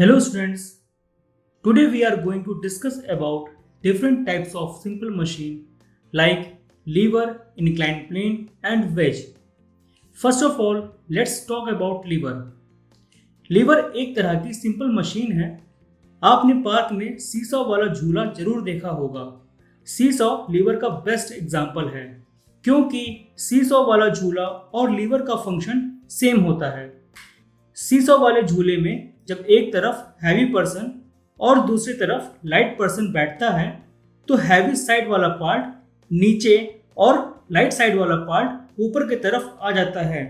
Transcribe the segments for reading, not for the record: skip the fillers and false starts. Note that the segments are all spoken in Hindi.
Hello students, today we are going to discuss about different types of simple machine like lever, inclined plane and wedge. First of all, let's talk about lever. Lever एक तरह की सिंपल मशीन है। आपने पार्क में सीसॉ वाला झूला जरूर देखा होगा। सीसॉ लीवर का बेस्ट एग्जाम्पल है क्योंकि सीसॉ वाला झूला और लीवर का फंक्शन सेम होता है। सीसॉ वाले झूले में जब एक तरफ हैवी पर्सन और दूसरी तरफ लाइट पर्सन बैठता है तो हैवी साइड वाला पार्ट नीचे और लाइट साइड वाला पार्ट ऊपर की तरफ आ जाता है।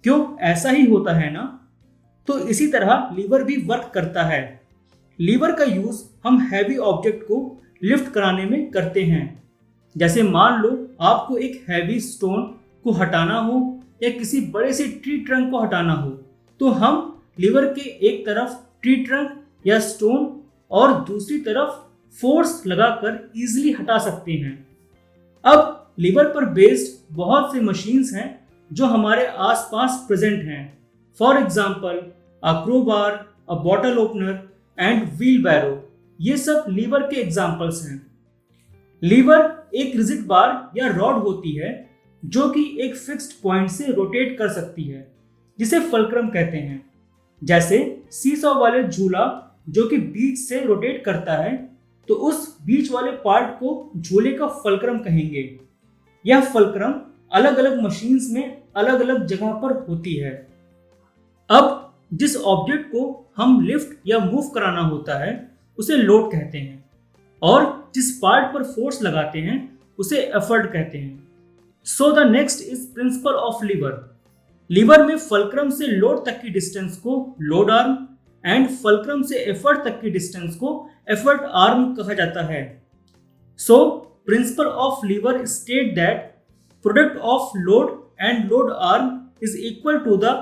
क्यों ऐसा ही होता है ना? तो इसी तरह लीवर भी वर्क करता है। लीवर का यूज हम हैवी ऑब्जेक्ट को लिफ्ट कराने में करते हैं। जैसे मान लो आपको एक हैवी स्टोन को हटाना हो या किसी बड़े से ट्री ट्रंक को हटाना हो तो हम लीवर के एक तरफ ट्री ट्रंक या स्टोन और दूसरी तरफ फोर्स लगाकर इजीली हटा सकते हैं। अब लीवर पर बेस्ड बहुत से मशीन्स हैं जो हमारे आसपास प्रेजेंट हैं। For example a crowbar, a bottle opener and wheelbarrow, ये सब लीवर के एग्जाम्पल्स हैं। लीवर एक रिजिड बार या रॉड होती है जो कि एक फिक्स्ड पॉइंट से रोटेट कर सकती है जिसे फल्क्रम कहते हैं। जैसे सीसॉ वाले झूला जो कि बीच से रोटेट करता है तो उस बीच वाले पार्ट को झूले का फल्क्रम कहेंगे। यह फल्क्रम अलग अलग मशीन्स में अलग अलग जगह पर होती है। अब जिस ऑब्जेक्ट को हम लिफ्ट या मूव कराना होता है उसे लोड कहते हैं और जिस पार्ट पर फोर्स लगाते हैं उसे एफर्ट कहते हैं। So the next is principle of lever. Lever में फल्क्रम से लोड तक की डिस्टेंस को लोड आर्म एंड फल्क्रम से एफर्ट तक की डिस्टेंस को एफर्ट आर्म कहा जाता है। So principle of lever state that product of load and load arm is equal to the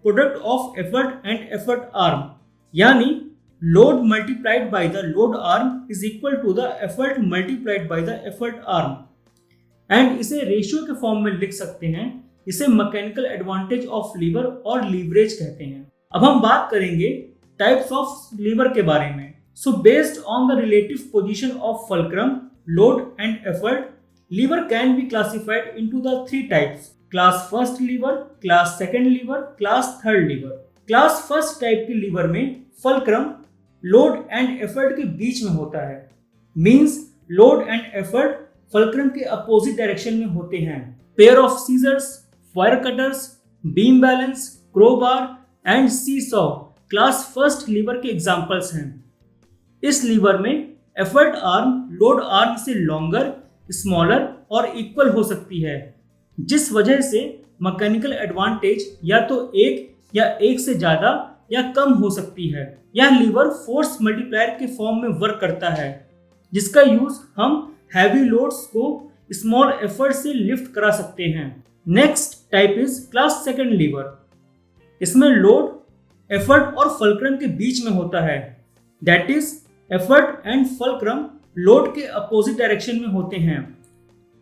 product of effort and effort arm, यानी load multiplied by the load arm is equal to the effort multiplied by the effort arm. And इसे रेशियो के फॉर्म में लिख सकते हैं। इसे मैकेनिकल एडवांटेज ऑफ लीवर और लीवरेज कहते हैं। अब हम बात करेंगे टाइप्स ऑफ लीवर के बारे में। So based on the relative position of fulcrum, load and effort, lever can be classified into the three types: class first lever, class second lever, class third lever. Class first type के लीवर में फल्क्रम लोड एंड एफर्ट के बीच में होता है। Means load and effort fulcrum के अपोजिट डायरेक्शन में होते हैं। Pair of scissors, wire cutters, beam balance, crowbar and seesaw class first liver के एग्जाम्पल्स हैं। इस लीवर में एफर्ट आर्म लोड आर्म से लॉन्गर, स्मॉलर और इक्वल हो सकती है, जिस वजह से मैकेनिकल एडवांटेज या तो एक से ज्यादा या कम हो सकती है। यह लीवर फोर्स मल्टीप्लायर के फॉर्म में वर्क करता है जिसका यूज हम हैवी लोड्स को स्मॉल एफर्ट से लिफ्ट करा सकते हैं। Next type is class second lever. इसमें लोड, एफर्ट और फल्क्रम के बीच में होता है। That is effort and fulcrum load के अपोजिट डायरेक्शन में होते हैं।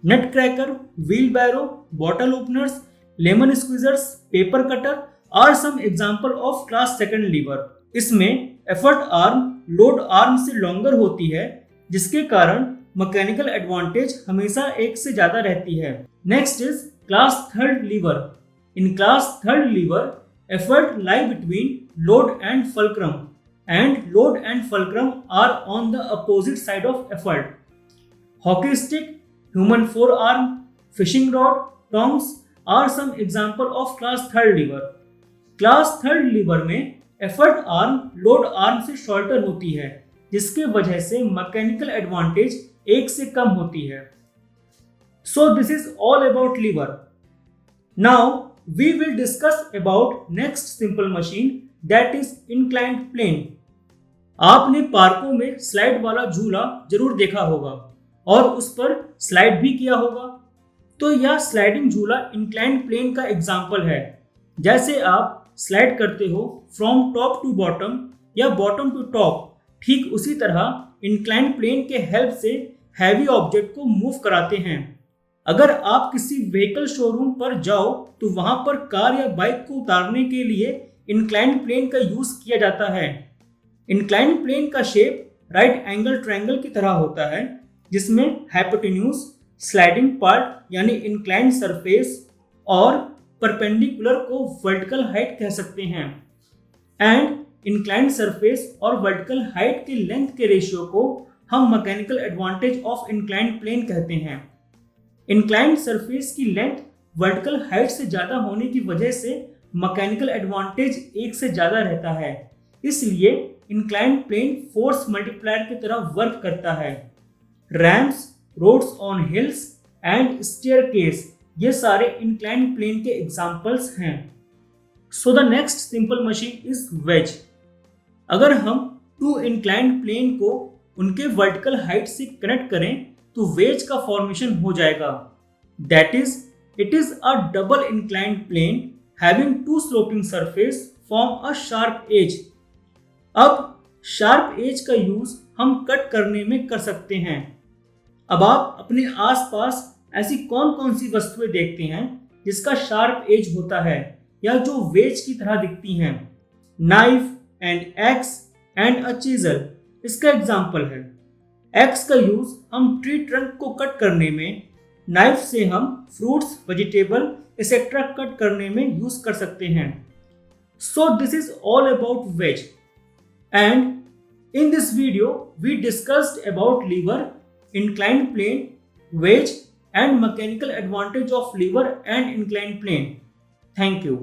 Nutcracker, wheelbarrow, bottle openers, lemon squeezers, paper cutter are some example of class second lever. इसमें एफर्ट आर्म लोड आर्म से लॉन्गर होती है जिसके कारण मैकेनिकल एडवांटेज हमेशा एक से ज्यादा रहती है। Next is class third lever. In class third lever, effort lie between load and fulcrum and load and fulcrum are on the opposite side of effort. Hockey stick, human forearm, fishing rod, tongs are some example of class third lever. Class third lever में effort arm load arm से shorter होती है जिसके वजह से मैकेनिकल एडवांटेज एक से कम होती है। So this is all about lever. Now we will discuss about next simple machine that is inclined plane. आपने पार्कों में स्लाइड वाला झूला जरूर देखा होगा और उस पर स्लाइड भी किया होगा। तो यह स्लाइडिंग झूला इंक्लाइंड प्लेन का एग्जाम्पल है। जैसे आप स्लाइड करते हो फ्रॉम टॉप टू बॉटम या बॉटम टू टॉप, ठीक उसी तरह इंक्लाइंड प्लेन के हेल्प से हैवी ऑब्जेक्ट को मूव कराते हैं। अगर आप किसी व्हीकल शोरूम पर जाओ तो वहां पर कार या बाइक को उतारने के लिए इंक्लाइंड प्लेन का यूज किया जाता है। इंक्लाइन प्लेन का शेप राइट एंगल ट्रायंगल की तरह होता है, जिसमें हाइपोटेन्यूज, स्लाइडिंग पार्ट यानी इंक्लाइंड सरफेस और परपेंडिकुलर को वर्टिकल हाइट कह सकते हैं। एंड इंक्लाइंड सरफेस और वर्टिकल हाइट की लेंथ के रेशियो को हम mechanical advantage of inclined plane कहते हैं। इंक्लाइंड सरफेस की लेंथ वर्टिकल हाइट से ज़्यादा होने की वजह से मैकेनिकल एडवांटेज एक से ज़्यादा रहता है, इसलिए इंक्लाइंड प्लेन फोर्स मल्टीप्लायर की तरह वर्क करता है। Ramps, roads on hills and staircase ये सारे इंक्लाइंड प्लेन के एग्जाम्पल्स हैं। So the next simple machine is wedge. अगर हम टू इंक्लाइंड प्लेन को उनके वर्टिकल हाइट से कनेक्ट करें तो वेज का फॉर्मेशन हो जाएगा। That is, it is a double inclined plane having two sloping surface form a sharp edge. अब शार्प एज का यूज हम कट करने में कर सकते हैं। अब आप अपने आसपास ऐसी कौन कौन सी वस्तुएं देखते हैं जिसका शार्प एज होता है या जो वेज की तरह दिखती हैं? Knife and x and a chisel इसका एग्जाम्पल है। एक्स का यूज हम ट्री ट्रंक को कट करने में, नाइफ से हम फ्रूट्स, वेजिटेबल एक्सेट्रा कट करने में यूज कर सकते हैं। So this is all about wedge, and in this video we discussed about lever, inclined plane, wedge and mechanical advantage of lever and inclined plane. Thank you.